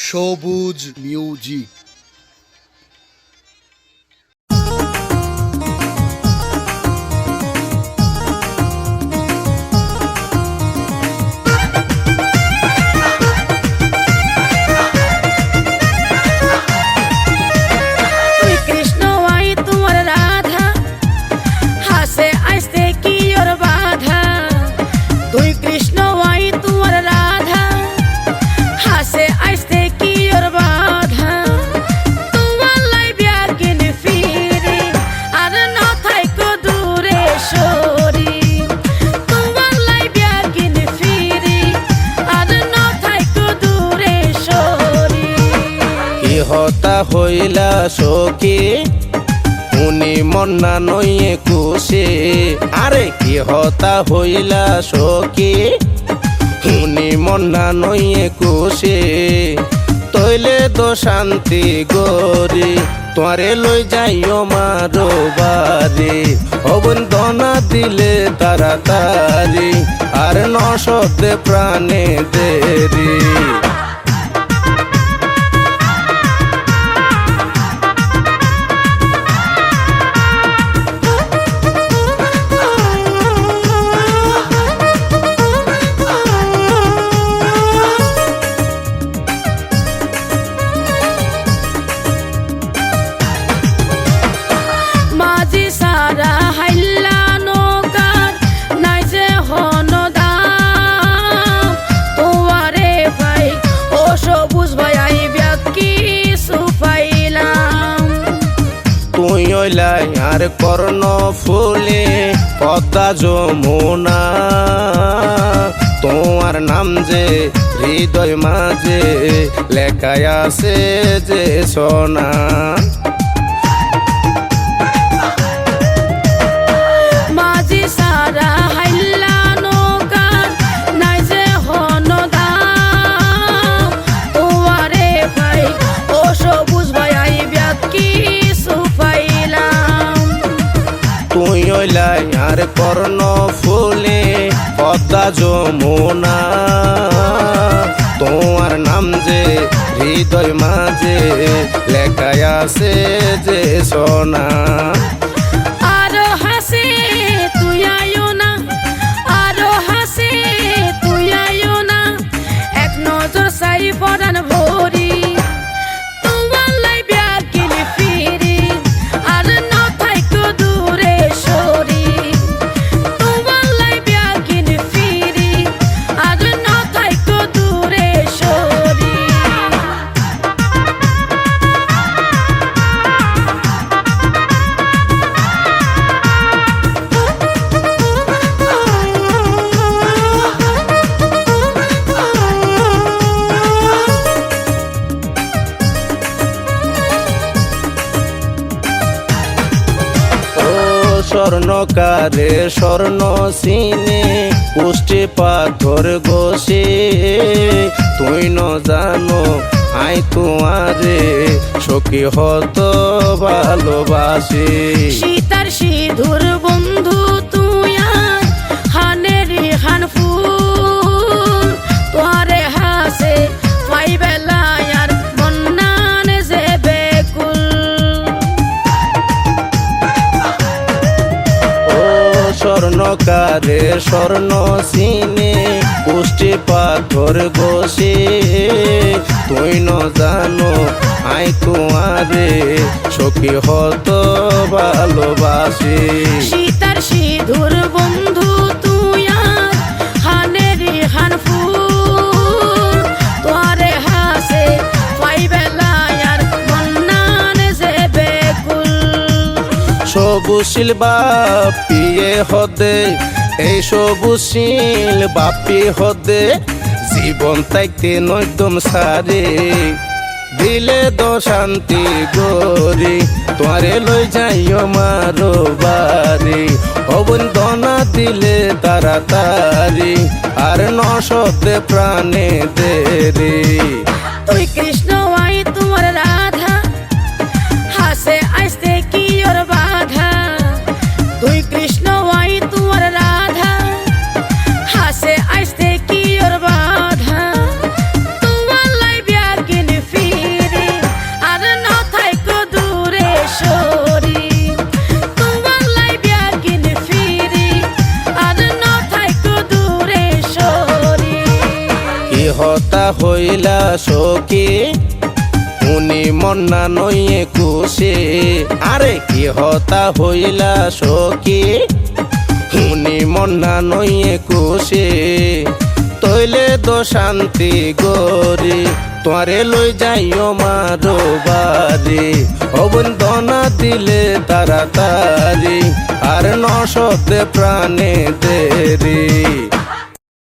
সবুজ মিউজিক। হতা হইলা সখী উনি মন্না নইয়ে কুশে, আরে কি হতা হইলা সখী উনি মন্না নইয়ে কুশে, তৈলে তো শান্তি গরি তোরে লই যাইও মারো বাড়ি, অবন্দনা দিলে তাড়াতাড়ি আর নশতে প্রাণে দেরি। আর কর্ণ ফুলে পদ্মা যমুনা, তোমার নাম যে হৃদয় মাঝে লেখায় আছে যে সোনা। মাঝি সারা হাইলা নৌকার নাই যে হনদা, তোমারে ভাই ও সবুজ ভাই আই ব্যাকি তুই ওইলাই আর কর্ণ ফুলে পদ্মা যমুনা, তোমার নাম যে হৃদয় মাঝে লেখায় আছে যে সোনা। আরো হাসে তুই আয়ো না, আরো হাসে তুই আয়ো না, এক নজর সাই পরান ভরি তোমার লাই ব্যাকিনি ফিরি আর না থাইকো দূরে সরি, তোমার লাই ব্যাকিনি ফিরি আর না থাইকো দূরে সরি। স্বর্ণকারে স্বর্ণ সিনে পুষ্টি পাথর গোসে, তুই ন জানো আই তোমারে সখী হত ভালোবাসি। সীতার সিঁদুর বন্ধু তুই আর হানের হান ফুল, তোরে হাসে পাই বেলায় আর বন্যান যে বেকুল। স্বর্ণকারে স্বর্ণ সিনে পুষ্টি পাথর গোসে, তুই ন জানো আই তোমারে সখী হত ভালোবাসি। সীতার সিঁদুর বন্ধু তুই আর হানের হান ফুল, তোরে হাসে পাই বেলায় আর বন্যান যে বেকুল। সবুশীল বাপিয়ে হদে এই সবুশীল বাপি হদে, জীবন তাইতে নয়দম সারে দিলে তো শান্তি গরি তোরে লই যাইও মারো বাড়ি, অবন্দনা দিলে তাড়াতাড়ি আর নশতে প্রাণে দেরি। তুই কৃষ্ণ আই তোমার রাধা, হাসে আইসতে কি ওর বাধা, তুই কৃষ্ণ আই তোমার রাধা, হাসে আইসতে কি ওর বাধা, তোমার লাই হইলা সখী উনি মন্না নইয়ে খুশি আরে কি হতা হইলা সখী উনি মন্না নইয়ে খুশি তৈলে তো শান্তি গরি তোরে লই যাইও মারো বাড়ি অবন্দনা দিলে তাড়াতাড়ি আর নশতে প্রাণে দেরি